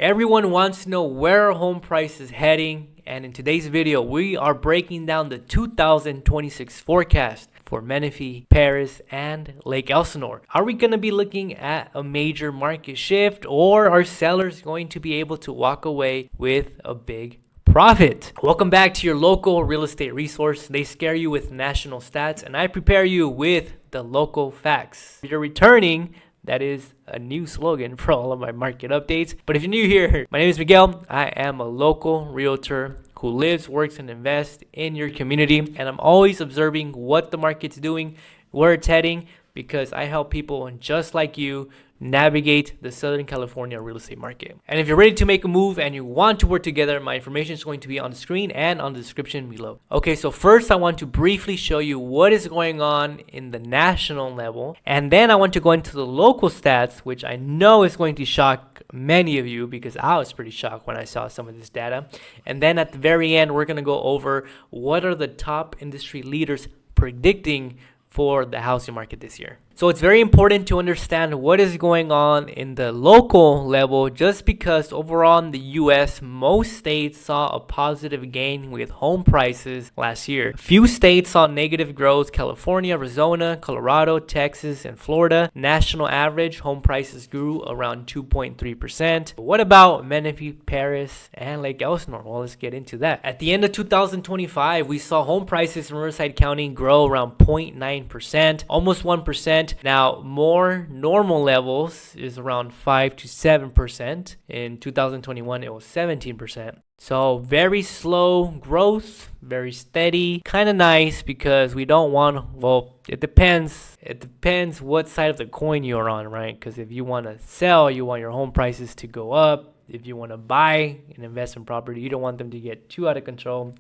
Everyone wants to know where our home price is heading, and in today's video, we are breaking down the 2026 forecast for Menifee, Perris, and Lake Elsinore. Are we going to be looking at a major market shift, or are sellers going to be able to walk away with a big profit? Welcome back to your local real estate resource. They scare you with national stats, and I prepare you with the local facts. If you're returning, that is a new slogan for all of my market updates. But if you're new here, my name is Miguel. I am a local realtor who lives, works, and invests in your community. And I'm always observing what the market's doing, where it's heading, because I help people just like you navigate the Southern California real estate market. And if you're ready to make a move and you want to work together, my information is going to be on the screen and on the description below. Okay, so first I want to briefly show you what is going on in the national level, and then I want to go into the local stats, which I know is going to shock many of you because I was pretty shocked when I saw some of this data. And then at the very end, we're going to go over what are the top industry leaders predicting for the housing market this year. So it's very important to understand what is going on in the local level, just because overall in the US, most states saw a positive gain with home prices last year. A few states saw negative growth: California, Arizona, Colorado, Texas, and Florida. National average home prices grew around 2.3%. What about Menifee, Perris, and Lake Elsinore? Well, let's get into that. At the end of 2025, we saw home prices in Riverside County grow around 0.9%, almost 1%. Now, more normal levels is around 5 to 7%. In 2021, it was 17%. So very slow growth, very steady, kind of nice, because we don't want, well, it depends what side of the coin you're on, right? Because if you want to sell, you want your home prices to go up. If you want to buy an investment property, you don't want them to get too out of control.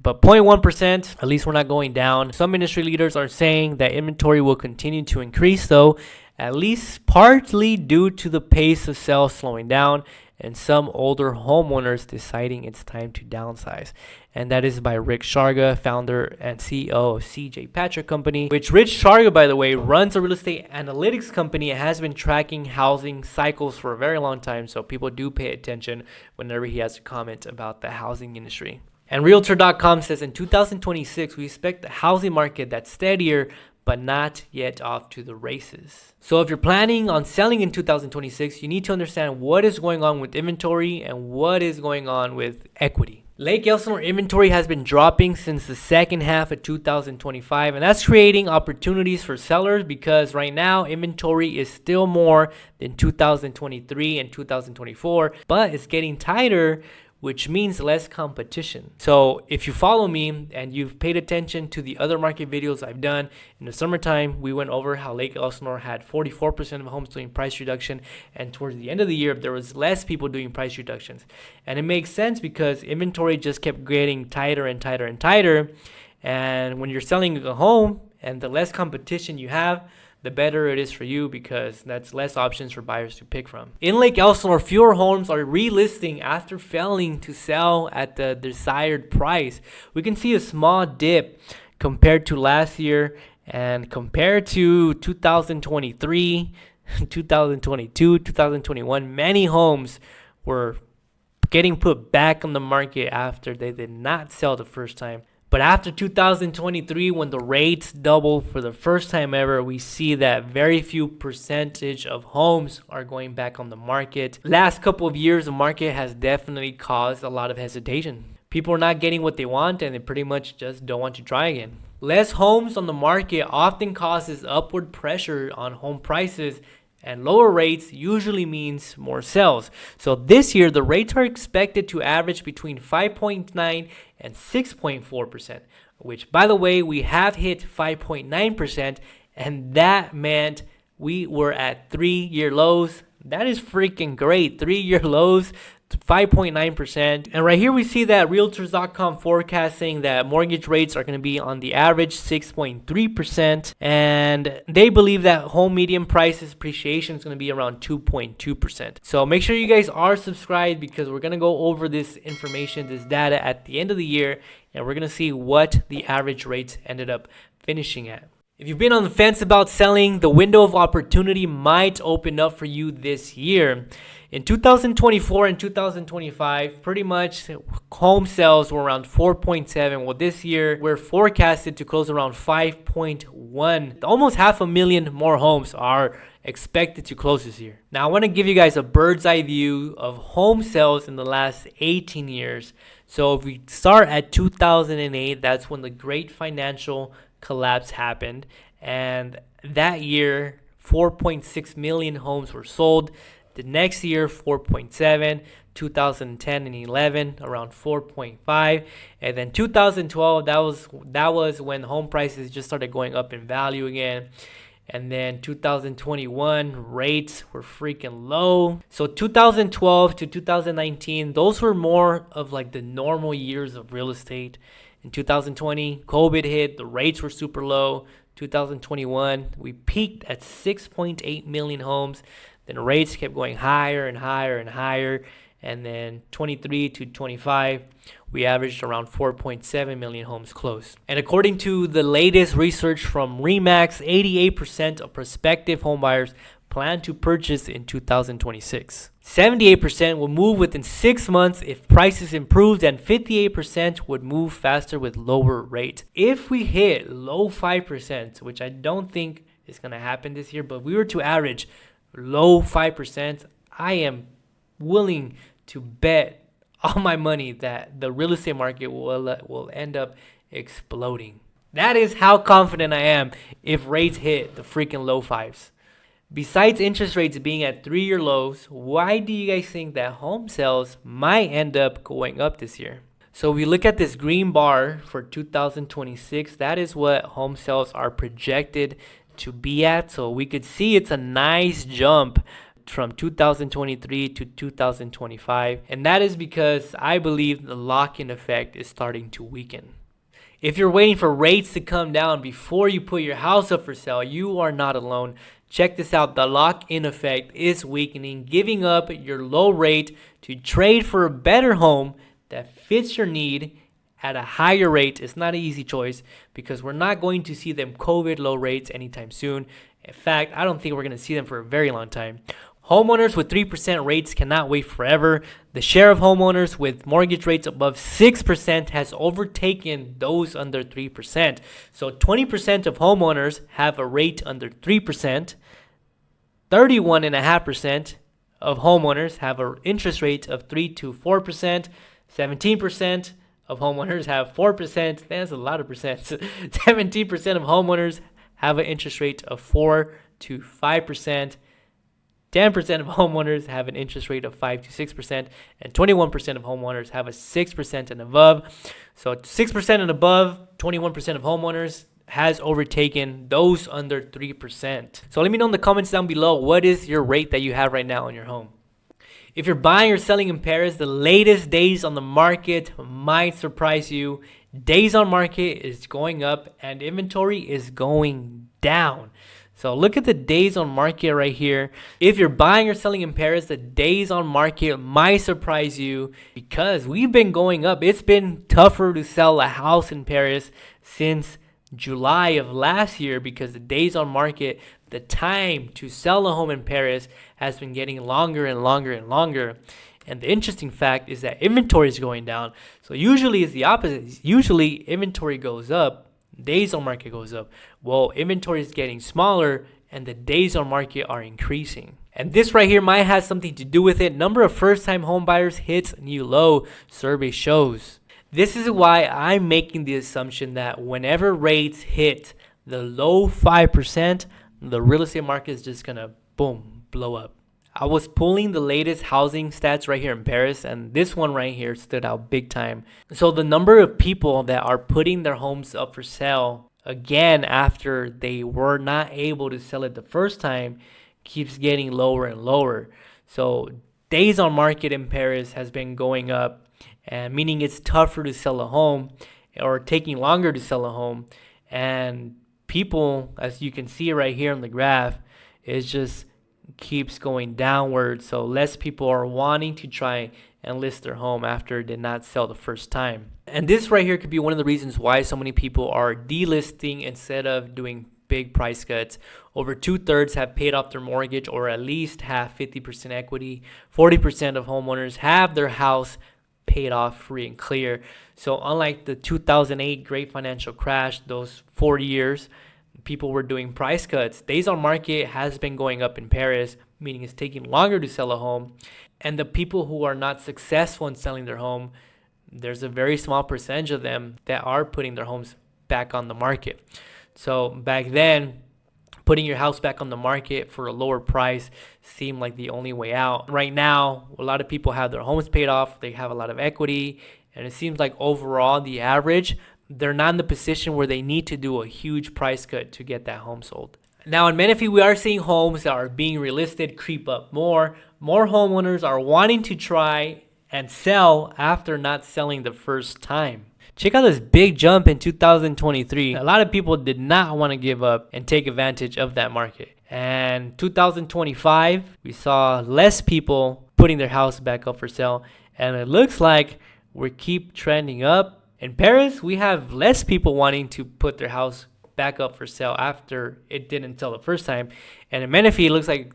But 0.1%, at least we're not going down. Some industry leaders are saying that inventory will continue to increase, though, at least partly due to the pace of sales slowing down and some older homeowners deciding it's time to downsize. And that is by Rick Sharga, founder and CEO of CJ Patrick Company, which Rich Sharga, by the way, runs a real estate analytics company and has been tracking housing cycles for a very long time. So people do pay attention whenever he has a comment about the housing industry. And Realtor.com says in 2026, we expect the housing market that's steadier, but not yet off to the races. So if you're planning on selling in 2026, you need to understand what is going on with inventory and what is going on with equity. Lake Elsinore inventory has been dropping since the second half of 2025, and that's creating opportunities for sellers because right now inventory is still more than 2023 and 2024, but it's getting tighter, which means less competition. So if you follow me and you've paid attention to the other market videos I've done, in the summertime, we went over how Lake Elsinore had 44% of homes doing price reduction, and towards the end of the year, there was less people doing price reductions. And it makes sense because inventory just kept getting tighter and tighter and tighter. And when you're selling a home and the less competition you have, the better it is for you because that's less options for buyers to pick from. In Lake Elsinore, fewer homes are relisting after failing to sell at the desired price. We can see a small dip compared to last year and compared to 2023, 2022, 2021. Many homes were getting put back on the market after they did not sell the first time. But after 2023, when the rates doubled for the first time ever, we see that very few percentage of homes are going back on the market. Last couple of years, the market has definitely caused a lot of hesitation. People are not getting what they want, and they pretty much just don't want to try again. Less homes on the market often causes upward pressure on home prices, and lower rates usually means more sales. So this year, the rates are expected to average between 5.9 and 6.4%, which, by the way, we have hit 5.9%, and that meant we were at 3-year lows. That is freaking great. 3-year lows, 5.9%. And right here we see that Realtors.com forecasting that mortgage rates are going to be on the average 6.3%. And they believe that home median prices appreciation is going to be around 2.2%. So make sure you guys are subscribed because we're going to go over this information, this data at the end of the year. And we're going to see what the average rates ended up finishing at. If you've been on the fence about selling, the window of opportunity might open up for you this year. In 2024 and 2025, pretty much home sales were around 4.7. Well, this year we're forecasted to close around 5.1. Almost 500,000 more homes are expected to close this year. Now, I want to give you guys a bird's eye view of home sales in the last 18 years. So if we start at 2008, that's when the great financial collapse happened. And that year, 4.6 million homes were sold. The next year, 4.7, 2010 and 11, around 4.5, and then 2012, that was when home prices just started going up in value again. And then 2021, rates were freaking low. So 2012 to 2019, those were more of like the normal years of real estate. In 2020, COVID hit, the rates were super low. 2021, we peaked at 6.8 million homes. Then rates kept going higher and higher and higher. And then 23 to 25, we averaged around 4.7 million homes closed. And according to the latest research from RE/MAX, 88% of prospective homebuyers plan to purchase in 2026. 78% will move within 6 months if prices improved, and 58% would move faster with lower rates. If we hit low 5%, which I don't think is going to happen this year, but we were to average low 5%, I am willing to bet all my money that the real estate market will end up exploding. That is how confident I am if rates hit the freaking low fives. Besides interest rates being at 3-year lows, why do you guys think that home sales might end up going up this year? So if we look at this green bar for 2026, that is what home sales are projected to be at. So we could see it's a nice jump from 2023 to 2025, and that is because I believe the lock-in effect is starting to weaken. If you're waiting for rates to come down before you put your house up for sale, you are not alone. Check this out. The lock-in effect is weakening, giving up your low rate to trade for a better home that fits your need at a higher rate. It's not an easy choice because we're not going to see them COVID low rates anytime soon. In fact, I don't think we're going to see them for a very long time. Homeowners with 3% rates cannot wait forever. The share of homeowners with mortgage rates above 6% has overtaken those under 3%. So 20% of homeowners have a rate under 3%. 31.5% of homeowners have an interest rate of 3 to 4%. 17% of homeowners have 4%. That's a lot of percent. 17% of homeowners have an interest rate of 4 to 5%. 10% of homeowners have an interest rate of 5 to 6%, and 21% of homeowners have a 6% and above. So 6% and above, 21% of homeowners has overtaken those under 3%. So let me know in the comments down below, what is your rate that you have right now on your home? If you're buying or selling in Perris, the latest days on the market might surprise you. Days on market is going up and inventory is going down. So look at the days on market right here. If you're buying or selling in Perris, the days on market might surprise you because we've been going up. It's been tougher to sell a house in Perris since July of last year because the days on market, the time to sell a home in Perris has been getting longer and longer and longer. And the interesting fact is that inventory is going down. So usually it's the opposite. Usually inventory goes up, days on market goes up. Well, inventory is getting smaller and the days on market are increasing. And this right here might have something to do with it. Number of first-time home buyers hits new low, survey shows. This is why I'm making the assumption that whenever rates hit the low 5%, the real estate market is just gonna boom, blow up. I was pulling the latest housing stats right here in Perris, and this one right here stood out big time. So the number of people that are putting their homes up for sale again after they were not able to sell it the first time keeps getting lower and lower. So days on market in Perris has been going up, and meaning it's tougher to sell a home or taking longer to sell a home. And people, as you can see right here on the graph, is just keeps going downward. So less people are wanting to try and list their home after it did not sell the first time. And this right here could be one of the reasons why so many people are delisting instead of doing big price cuts. Over 2/3 have paid off their mortgage or at least have 50% equity. 40% of homeowners have their house paid off free and clear. So unlike the 2008 great financial crash, those 4 years, people were doing price cuts. Days on market has been going up in Perris, meaning it's taking longer to sell a home. And the people who are not successful in selling their home, there's a very small percentage of them that are putting their homes back on the market. So back then, putting your house back on the market for a lower price seemed like the only way out. Right now, a lot of people have their homes paid off. They have a lot of equity. And it seems like overall, the average, they're not in the position where they need to do a huge price cut to get that home sold. Now in Menifee, we are seeing homes that are being relisted creep up more. More homeowners are wanting to try and sell after not selling the first time. Check out this big jump in 2023. A lot of people did not want to give up and take advantage of that market. And 2025, we saw less people putting their house back up for sale. And it looks like we keep trending up. In Perris, we have less people wanting to put their house back up for sale after it didn't sell the first time. And in Menifee, it looks like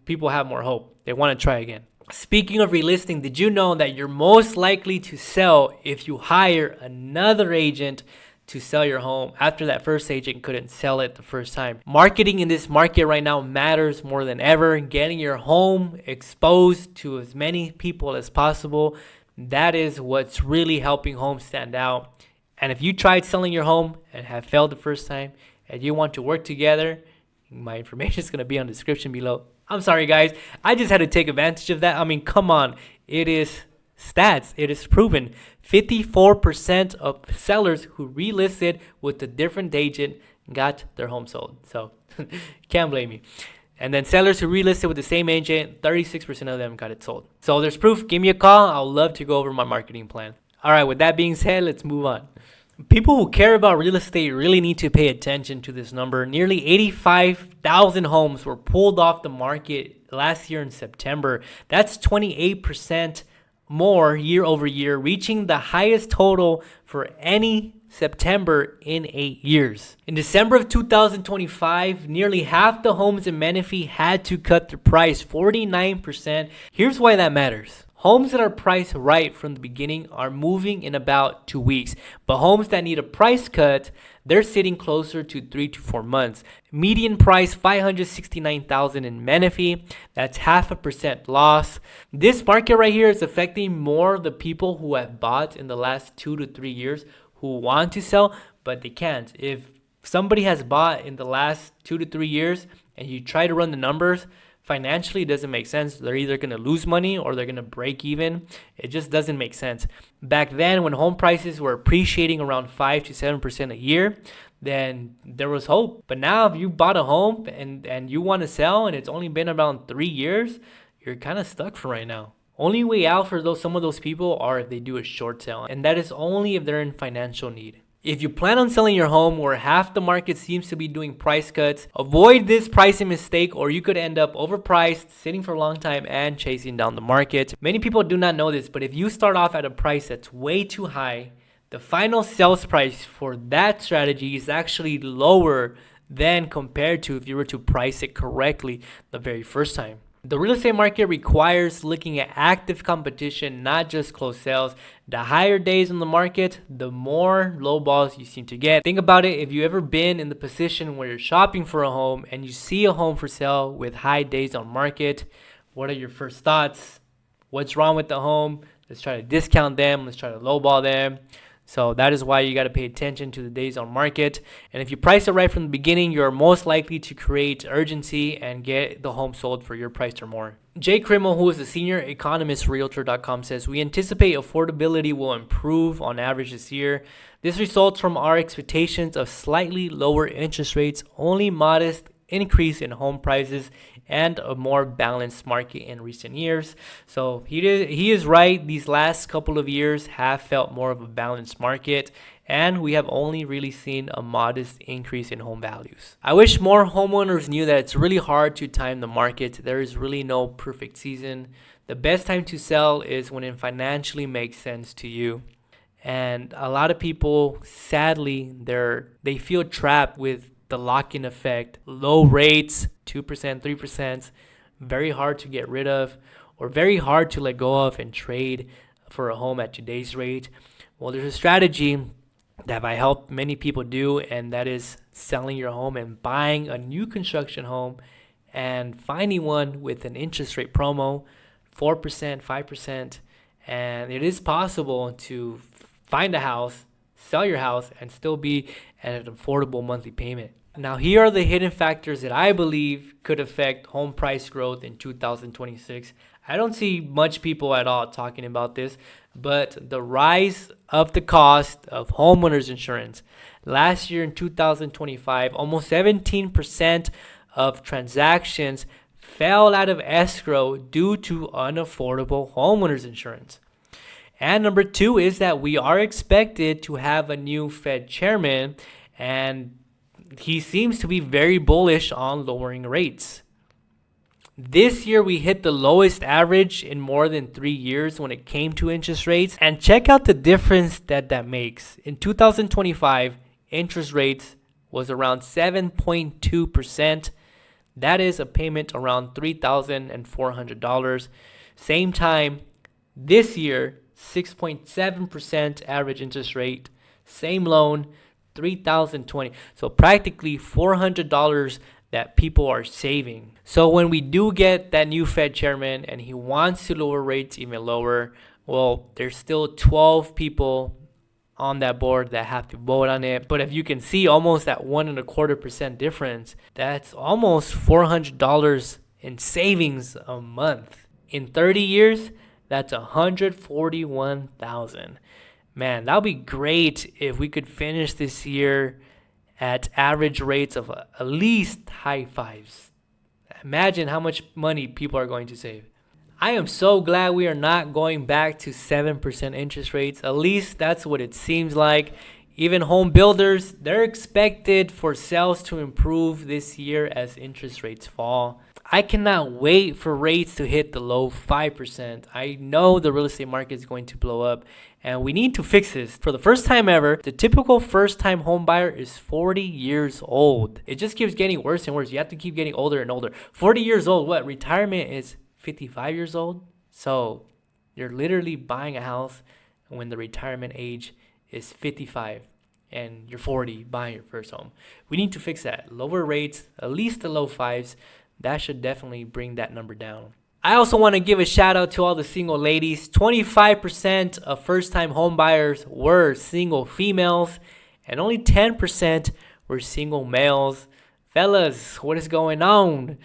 people have more hope. They want to try again. Speaking of relisting, did you know that you're most likely to sell if you hire another agent to sell your home after that first agent couldn't sell it the first time? Marketing in this market right now matters more than ever. Getting your home exposed to as many people as possible, that is what's really helping homes stand out. And if you tried selling your home and have failed the first time and you want to work together, my information is going to be on the description below. I'm sorry, guys. I just had to take advantage of that. I mean, come on. It is stats. It is proven. 54% of sellers who relisted with a different agent got their home sold. So can't blame me. And then sellers who relisted with the same agent, 36% of them got it sold. So there's proof. Give me a call. I'll love to go over my marketing plan. All right, with that being said, let's move on. People who care about real estate really need to pay attention to this number. Nearly 85,000 homes were pulled off the market last year in September. That's 28% more year over year, reaching the highest total for any September in 8 years. In December of 2025, nearly half the homes in Menifee had to cut their price, 49%. Here's why that matters. Homes that are priced right from the beginning are moving in about 2 weeks, but homes that need a price cut, they're sitting closer to 3 to 4 months. Median price $569,000 in Menifee. That's 0.5% loss. This market right here is affecting more the people who have bought in the last 2 to 3 years who want to sell, but they can't. If somebody has bought in the last 2 to 3 years and you try to run the numbers, financially, it doesn't make sense. They're either going to lose money or they're going to break even. It just doesn't make sense. Back then, when home prices were appreciating around 5 to 7% a year, then there was hope. But now if you bought a home and you want to sell and it's only been around 3 years, you're kind of stuck for right now. Only way out for some of those people are if they do a short sale. And that is only if they're in financial need. If you plan on selling your home where half the market seems to be doing price cuts, avoid this pricing mistake or you could end up overpriced, sitting for a long time and chasing down the market. Many people do not know this, but if you start off at a price that's way too high, the final sales price for that strategy is actually lower than compared to if you were to price it correctly the very first time. The real estate market requires looking at active competition, not just closed sales. The higher days on the market, the more low balls you seem to get. Think about it. If you've ever been in the position where you're shopping for a home and you see a home for sale with high days on market, what are your first thoughts? What's wrong with the home? Let's try to discount them. Let's try to lowball them. So that is why you got to pay attention to the days on market. And if you price it right from the beginning, you're most likely to create urgency and get the home sold for your price or more. Jay Krimmel, who is a senior economist, Realtor.com, says, we anticipate affordability will improve on average this year. This results from our expectations of slightly lower interest rates, only modest increase in home prices, and a more balanced market in recent years. So he is right. These last couple of years have felt more of a balanced market, and we have only really seen a modest increase in home values. I wish more homeowners knew that it's really hard to time the market. There is really no perfect season. The best time to sell is when it financially makes sense to you. And a lot of people, sadly, they feel trapped with the lock-in effect, low rates, 2%, 3%, very hard to get rid of or very hard to let go of and trade for a home at today's rate. Well, there's a strategy that I helped many people do, and that is selling your home and buying a new construction home and finding one with an interest rate promo, 4%, 5%. And it is possible to find a house, sell your house, and still be at an affordable monthly payment. Now, here are the hidden factors that I believe could affect home price growth in 2026. I don't see much people at all talking about this, but the rise of the cost of homeowners insurance. Last year in 2025, almost 17% of transactions fell out of escrow due to unaffordable homeowners insurance. And number two is that we are expected to have a new Fed chairman, and he seems to be very bullish on lowering rates. This year, we hit the lowest average in more than 3 years when it came to interest rates. And check out the difference that makes. In 2025, interest rates was around 7.2%. That is a payment around $3,400. Same time this year, 6.7% average interest rate. Same loan, $3,020. So practically $400 that people are saving. So when we do get that new Fed chairman and he wants to lower rates even lower, well, there's still 12 people on that board that have to vote on it. But if you can see almost that 1.25% difference, that's almost $400 in savings a month. In 30 years, that's $141,000. Man, that would be great if we could finish this year at average rates of at least high fives. Imagine how much money people are going to save. I am so glad we are not going back to 7% interest rates. At least that's what it seems like. Even home builders, they're expected for sales to improve this year as interest rates fall. I cannot wait for rates to hit the low 5%. I know the real estate market is going to blow up, and we need to fix this. For the first time ever, the typical first-time home buyer is 40 years old. It just keeps getting worse and worse. You have to keep getting older and older. 40 years old, what? Retirement is 55 years old? So you're literally buying a house when the retirement age is 55 and you're 40 buying your first home. We need to fix that. Lower rates, at least the low fives. That should definitely bring that number down. I also want to give a shout out to all the single ladies. 25% of first-time home buyers were single females, and only 10% were single males. Fellas, what is going on?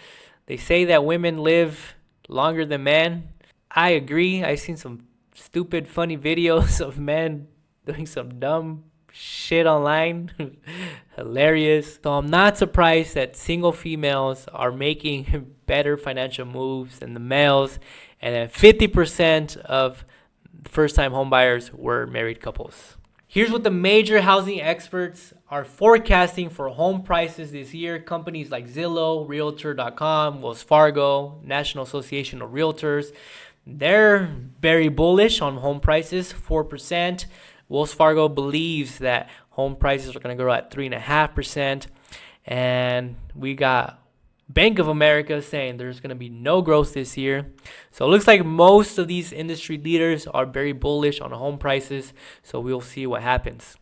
They say that women live longer than men. I agree. I've seen some stupid, funny videos of men doing some dumb shit online. Hilarious. So I'm not surprised that single females are making better financial moves than the males, and that 50% of first-time home buyers were married couples. Here's what the major housing experts are forecasting for home prices this year. Companies like Zillow, Realtor.com, Wells Fargo, National Association of Realtors, they're very bullish on home prices, 4%. Wells Fargo believes that home prices are going to grow at 3.5%. And we got Bank of America saying there's going to be no growth this year. So it looks like most of these industry leaders are very bullish on home prices. So we'll see what happens.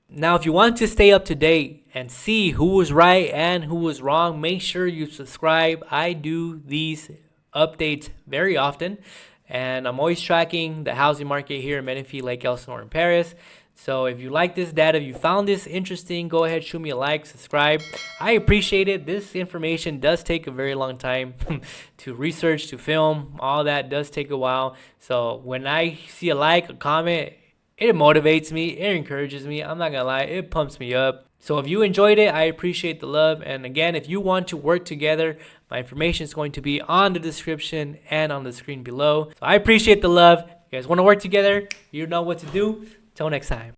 Now, if you want to stay up to date and see who was right and who was wrong, make sure you subscribe. I do these updates very often, and I'm always tracking the housing market here in Menifee, Lake Elsinore, and Perris. So if you like this data, if you found this interesting, go ahead, shoot me a like, subscribe. I appreciate it. This information does take a very long time to research, to film. All that does take a while. So when I see a like, a comment, it motivates me. It encourages me. I'm not going to lie. It pumps me up. So if you enjoyed it, I appreciate the love. And again, if you want to work together, my information is going to be on the description and on the screen below. So I appreciate the love. If you guys want to work together, you know what to do. Till next time.